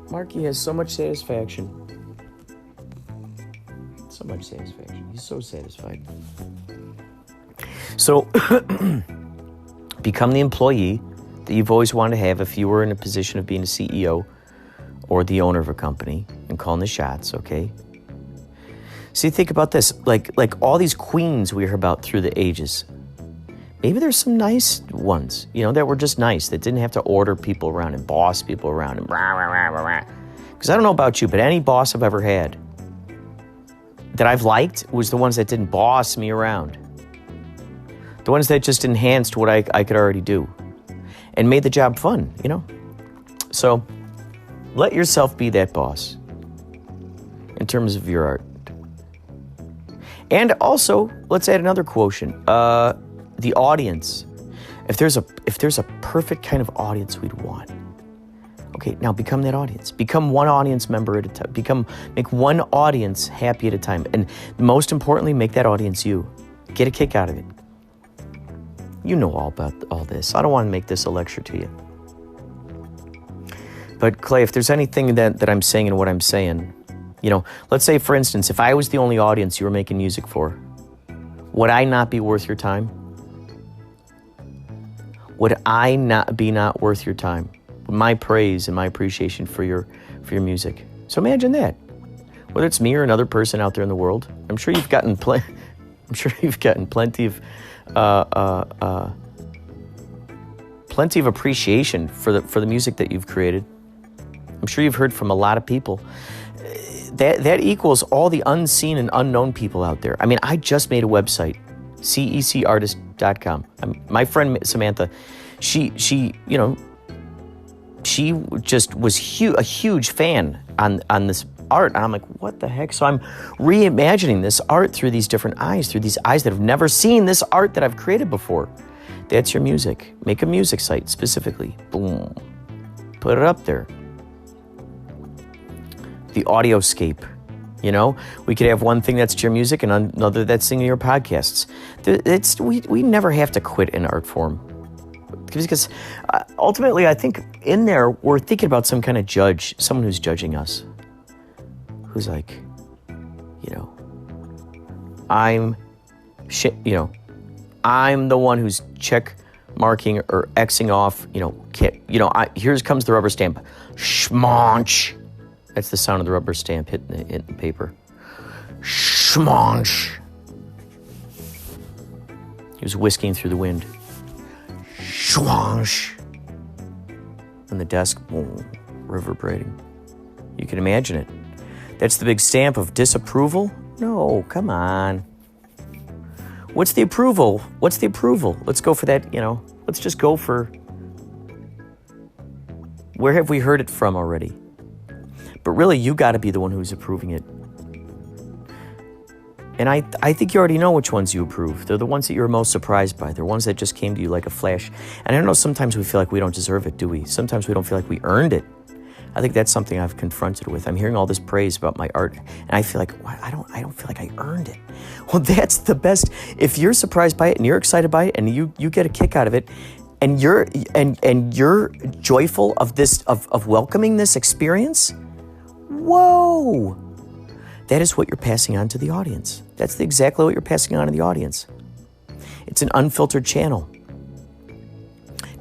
Marky has so much satisfaction. He's so satisfied. So, become the employee that you've always wanted to have if you were in a position of being a CEO or the owner of a company and calling the shots, okay? See, think about this. Like all these queens we hear about through the ages. Maybe there's some nice ones, that were just nice, that didn't have to order people around and boss people around and rah, rah, rah, rah, rah. Because I don't know about you, but any boss I've ever had that I've liked was the ones that didn't boss me around. The ones that just enhanced what I could already do and made the job fun, So let yourself be that boss in terms of your art. And also, let's add another quotient. The audience. If there's a perfect kind of audience we'd want. Okay, now become that audience. Become one audience member at a time. Make one audience happy at a time. And most importantly, make that audience you. Get a kick out of it. You know all about all this. I don't want to make this a lecture to you. But Clay, if there's anything that I'm saying and what I'm saying, let's say, for instance, if I was the only audience you were making music for, would I not be worth your time? Would I not be worth your time? My praise and my appreciation for your music. So imagine that. Whether it's me or another person out there in the world, I'm sure you've gotten plenty of appreciation for the music that you've created. I'm sure you've heard from a lot of people. That equals all the unseen and unknown people out there. I mean, I just made a website, cecartist.com. My friend Samantha, she just was a huge fan on this art. And I'm like, what the heck? So I'm reimagining this art through these different eyes, through these eyes that have never seen this art that I've created before. That's your music. Make a music site specifically. Boom. Put it up there. The audioscape. We could have one thing that's your music and another that's singing your podcasts. We never have to quit an art form. Because ultimately, I think in there, we're thinking about some kind of judge, someone who's judging us. Who's like, I'm the one who's check marking or Xing off, here comes the rubber stamp. Schmonch. That's the sound of the rubber stamp hitting the paper. Schmonch. He was whisking through the wind. Schwansh. And the desk, boom, reverberating. You can imagine it. That's the big stamp of disapproval? No, come on. What's the approval? Let's go for that, Let's just go for... Where have we heard it from already? But really, you got to be the one who's approving it. And I think you already know which ones you approve. They're the ones that you're most surprised by. They're ones that just came to you like a flash. And I know sometimes we feel like we don't deserve it, do we? Sometimes we don't feel like we earned it. I think that's something I've confronted with. I'm hearing all this praise about my art, and I feel like, I don't feel like I earned it. Well, that's the best. If you're surprised by it and you're excited by it and you get a kick out of it, and you're joyful of this of welcoming this experience, whoa. That is what you're passing on to the audience. That's exactly what you're passing on to the audience. It's an unfiltered channel.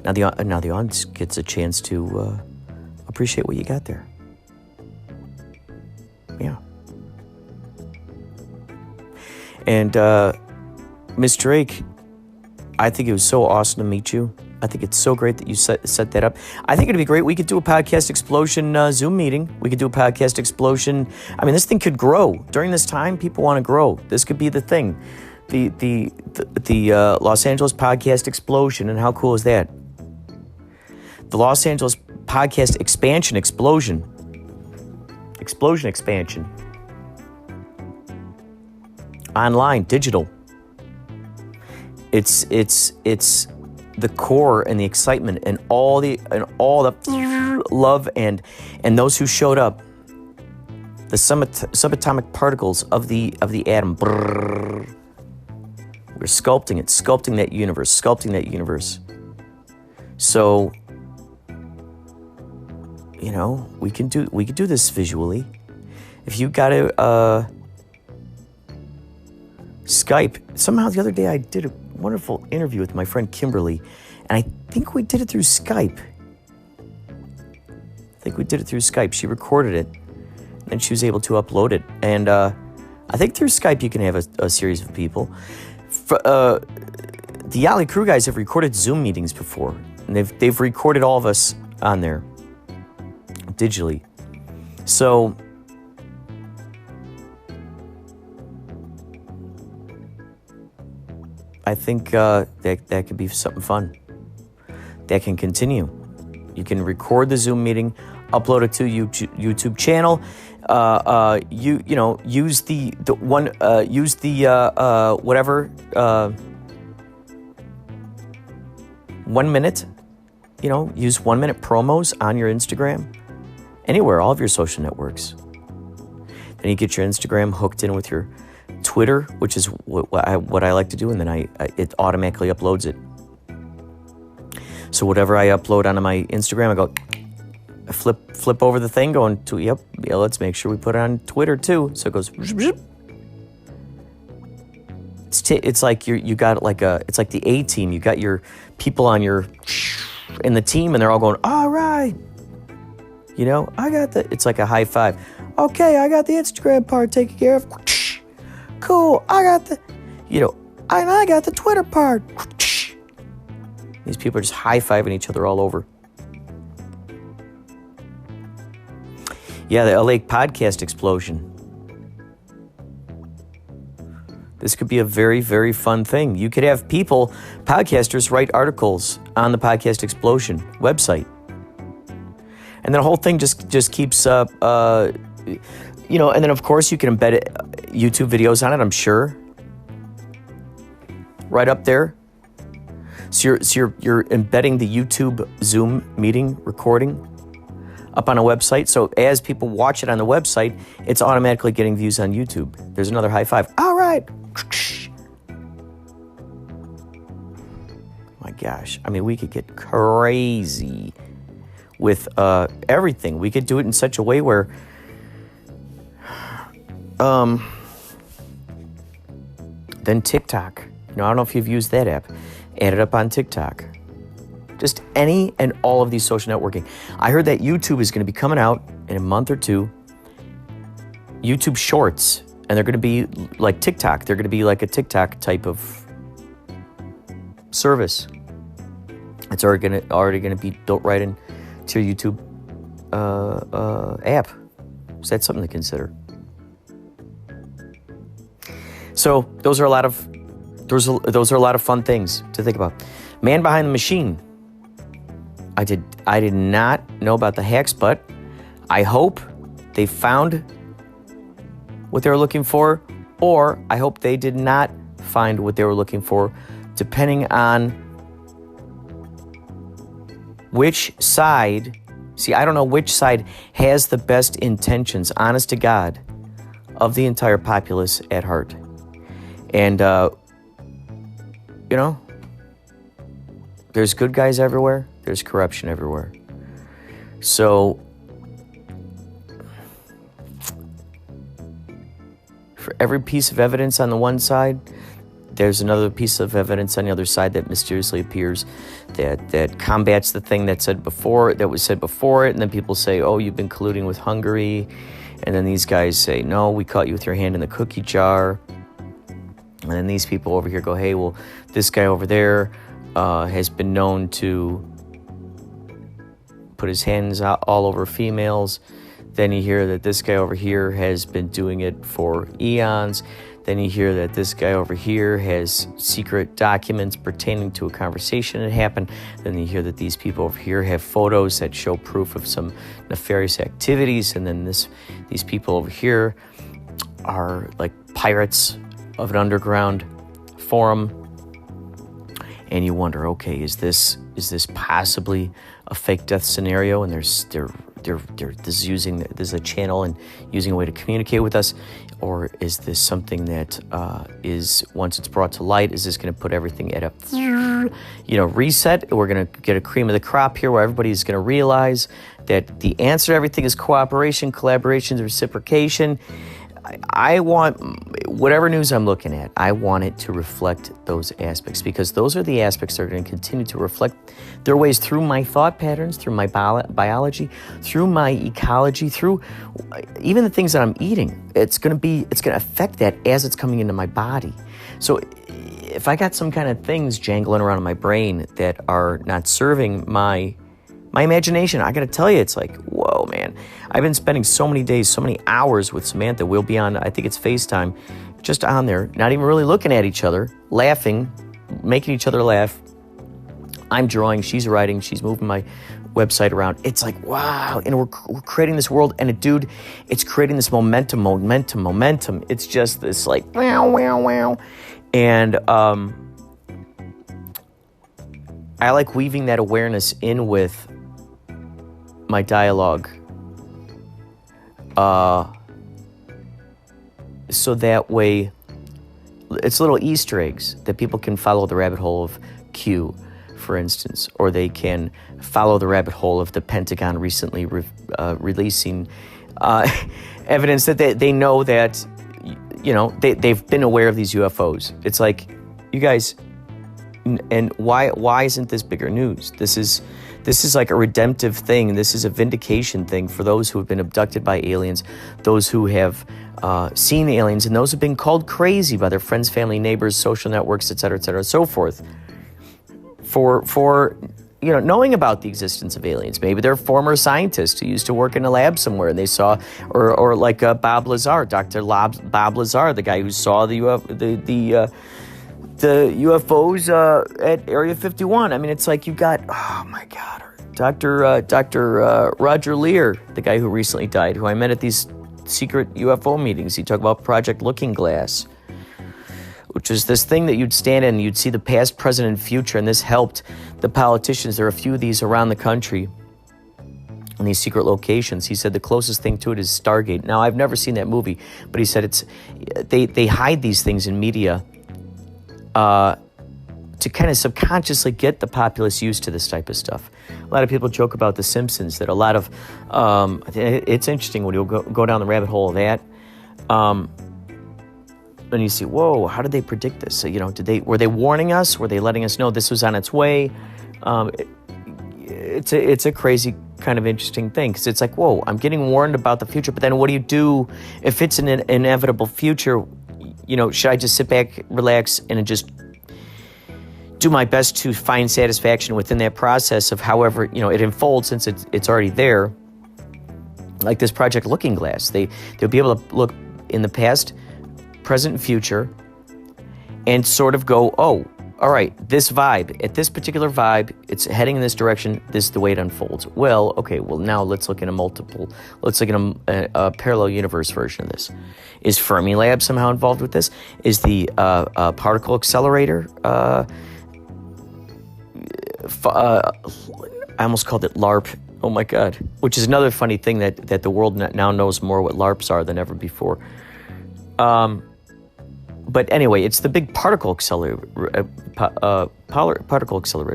Now the audience gets a chance to appreciate what you got there. Yeah. And Ms. Drake, I think it was so awesome to meet you. I think it's so great that you set that up. I think it'd be great. We could do a podcast explosion Zoom meeting. We could do a podcast explosion. I mean, this thing could grow. During this time, people want to grow. This could be the thing. The Los Angeles podcast explosion. And how cool is that? The Los Angeles podcast expansion explosion. Explosion expansion. Online, digital. It's the core and the excitement and all the love and those who showed up, the subatomic particles of the atom. We're sculpting that universe. So, we can do this visually. If you got to Skype, somehow the other day I did a wonderful interview with my friend Kimberly, and I think we did it through Skype. She recorded it, and she was able to upload it. And I think through Skype you can have a series of people. The Yächtley Crëw guys have recorded Zoom meetings before, and they've recorded all of us on there digitally. So I think that could be something fun. That can continue. You can record the Zoom meeting, upload it to YouTube channel. Use the whatever 1 minute. Use 1 minute promos on your Instagram, anywhere, all of your social networks. Then you get your Instagram hooked in with your Twitter, which is what I like to do, and then it automatically uploads it. So whatever I upload onto my Instagram, I flip over the thing, going to let's make sure we put it on Twitter too. So it goes. It's like you got it's like the A team. You got your people in the team, and they're all going, all right. I got it's like a high five. Okay, I got the Instagram part taken care of. Cool, I got I got the Twitter part. These people are just high-fiving each other all over. Yeah, the LA podcast explosion. This could be a very, very fun thing. You could have podcasters write articles on the Podcast Explosion website. And the whole thing just keeps up, and then of course you can embed YouTube videos on it, I'm sure. Right up there. So you're embedding the YouTube Zoom meeting recording up on a website. So as people watch it on the website, it's automatically getting views on YouTube. There's another high five. All right. My gosh. I mean, we could get crazy with everything. We could do it in such a way where then TikTok. I don't know if you've used that app. Add it up on TikTok. Just any and all of these social networking. I heard that YouTube is going to be coming out in a month or two. YouTube Shorts. And they're going to be like TikTok. They're going to be like a TikTok type of service. It's already going to be built right into your YouTube app. So that's something to consider. So those are a lot of fun things to think about. Man behind the machine. I did not know about the hacks, but I hope they found what they were looking for, or I hope they did not find what they were looking for, depending on which side. See, I don't know which side has the best intentions, honest to God, of the entire populace at heart. And, there's good guys everywhere. There's corruption everywhere. So, for every piece of evidence on the one side, there's another piece of evidence on the other side that mysteriously appears that combats the thing that was said before it. And then people say, oh, you've been colluding with Hungary. And then these guys say, no, we caught you with your hand in the cookie jar. And then these people over here go, hey, well, this guy over there has been known to put his hands out all over females. Then you hear that this guy over here has been doing it for eons. Then you hear that this guy over here has secret documents pertaining to a conversation that happened. Then you hear that these people over here have photos that show proof of some nefarious activities. And then these people over here are like pirates of an underground forum. And you wonder, okay, is this possibly a fake death scenario? And this is a channel and using a way to communicate with us, or is this something that is, once it's brought to light, is this going to put everything at a reset? We're going to get a cream of the crop here, where everybody's going to realize that the answer to everything is cooperation, collaboration, reciprocation. I want whatever news I'm looking at, I want it to reflect those aspects, because those are the aspects that are going to continue to reflect their ways through my thought patterns, through my biology, through my ecology, through even the things that I'm eating. It's going to affect that as it's coming into my body. So if I got some kind of things jangling around in my brain that are not serving my imagination, I got to tell you, it's like, whoa, man. I've been spending so many days, so many hours with Samantha. We'll be on, I think it's FaceTime, just on there, not even really looking at each other, laughing, making each other laugh. I'm drawing, she's writing, she's moving my website around. It's like, wow. And we're creating this world, and it's creating this momentum. It's just this like, wow. And I like weaving that awareness in with my dialogue, so that way it's little Easter eggs that people can follow the rabbit hole of Q, for instance, or they can follow the rabbit hole of the Pentagon recently releasing evidence that they know that, they've been aware of these UFOs. It's like, you guys, and why isn't this bigger news? This is like a redemptive thing. This is a vindication thing for those who have been abducted by aliens, those who have seen aliens, and those who have been called crazy by their friends, family, neighbors, social networks, et cetera, so forth. For knowing about the existence of aliens. Maybe they're former scientists who used to work in a lab somewhere, and they saw, or like Bob Lazar, Dr. Bob Lazar, the guy who saw the UFOs at Area 51. I mean, it's like you got, oh my God, Dr. Roger Lear, the guy who recently died, who I met at these secret UFO meetings. He talked about Project Looking Glass, which is this thing that you'd stand in and you'd see the past, present, and future, and this helped the politicians. There are a few of these around the country in these secret locations. He said the closest thing to it is Stargate. Now, I've never seen that movie, but he said they hide these things in media to kind of subconsciously get the populace used to this type of stuff. A lot of people joke about The Simpsons, that a lot of, it's interesting when you go down the rabbit hole of that, and you see, whoa, how did they predict this? So, were they warning us? Were they letting us know this was on its way? It's a crazy kind of interesting thing, because it's like, whoa, I'm getting warned about the future, but then what do you do if it's an inevitable future? Should I just sit back, relax, and just do my best to find satisfaction within that process of however, it unfolds, since it's already there? Like this Project Looking Glass. They'll be able to look in the past, present, and future, and sort of go, oh, all right, this vibe, at this particular vibe, it's heading in this direction, this is the way it unfolds. Well, okay, now let's look at a parallel universe version of this. Is Fermilab somehow involved with this? Is the particle accelerator, I almost called it LARP, oh my God, which is another funny thing that the world now knows more what LARPs are than ever before. But anyway, it's the big particle accelerator,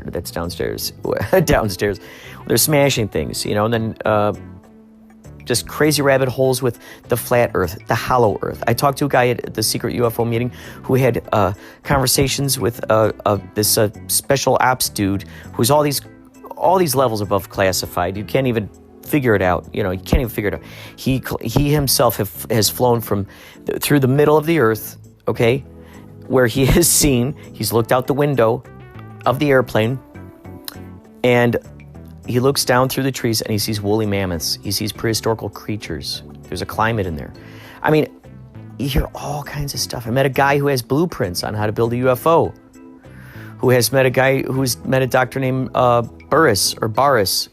that's downstairs. They're smashing things, and then just crazy rabbit holes with the flat Earth, the hollow Earth. I talked to a guy at the secret UFO meeting who had conversations with this special ops dude who's all these levels above classified. You can't even figure it out. You can't even figure it out. He himself has flown through the middle of the Earth. Okay, where he's looked out the window of the airplane, and he looks down through the trees and he sees woolly mammoths. He sees prehistorical creatures. There's a climate in there. I mean, you hear all kinds of stuff. I met a guy who has blueprints on how to build a UFO, who's met a doctor named Burris,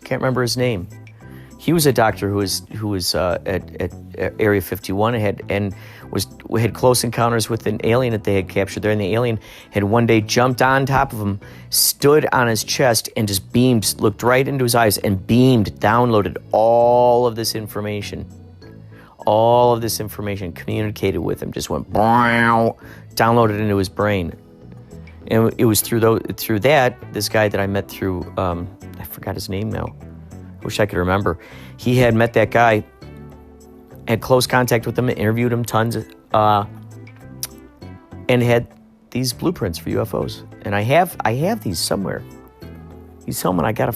can't remember his name. He was a doctor who was at Area 51 and had close encounters with an alien that they had captured there, and the alien had one day jumped on top of him, stood on his chest, and just looked right into his eyes and downloaded all of this information, communicated with him, just went downloaded into his brain. And it was through that, this guy that I met through, I forgot his name now, wish I could remember. He had met that guy, had close contact with them, interviewed them tons, and had these blueprints for UFOs. And I have these somewhere. These home, and I gotta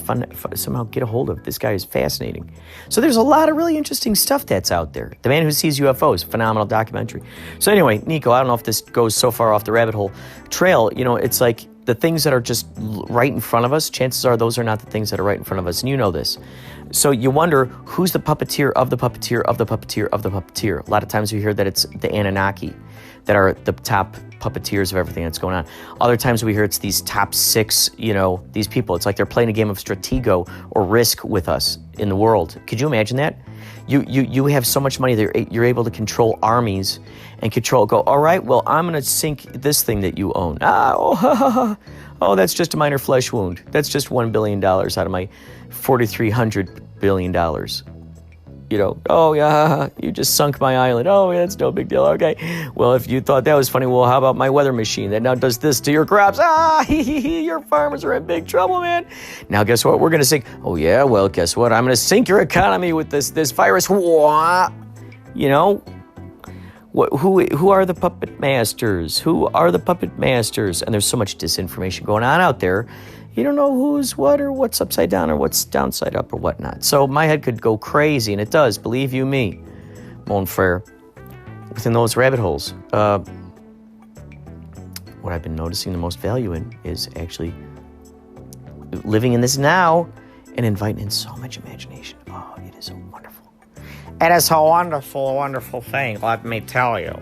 somehow get a hold of. This guy is fascinating. So there's a lot of really interesting stuff that's out there. The Man Who Sees UFOs, phenomenal documentary. So anyway, Nico, I don't know if this goes so far off the rabbit hole trail. You know, it's like the things that are just right in front of us, chances are those are not the things that are right in front of us, and you know this. So you wonder, who's the puppeteer of the puppeteer of the puppeteer of the puppeteer? A lot of times we hear that it's the Anunnaki that are the top puppeteers of everything that's going on. Other times we hear it's these top 6, you know, these people. It's like they're playing a game of Stratego or Risk with us in the world. Could you imagine that? You have so much money that you're able to control armies and go, all right, well, I'm going to sink this thing that you own. Oh, that's just a minor flesh wound. That's just $1 billion out of my $4,300 billion. You know, oh yeah, you just sunk my island. Oh, yeah, that's no big deal. Okay. Well, if you thought that was funny, well, how about my weather machine that now does this to your crops? Your farmers are in big trouble, man. Now, guess what? We're going to sink. Oh, yeah, well, guess what? I'm going to sink your economy with this virus. You know, who are the puppet masters? Who are the puppet masters? And there's so much disinformation going on out there. You don't know who's what or what's upside down or what's downside up or whatnot. So my head could go crazy, and it does, believe you me, mon frere, within those rabbit holes. What I've been noticing the most value in is actually living in this now and inviting in so much imagination. Oh, it is so wonderful. It is a wonderful, wonderful thing. Let me tell you.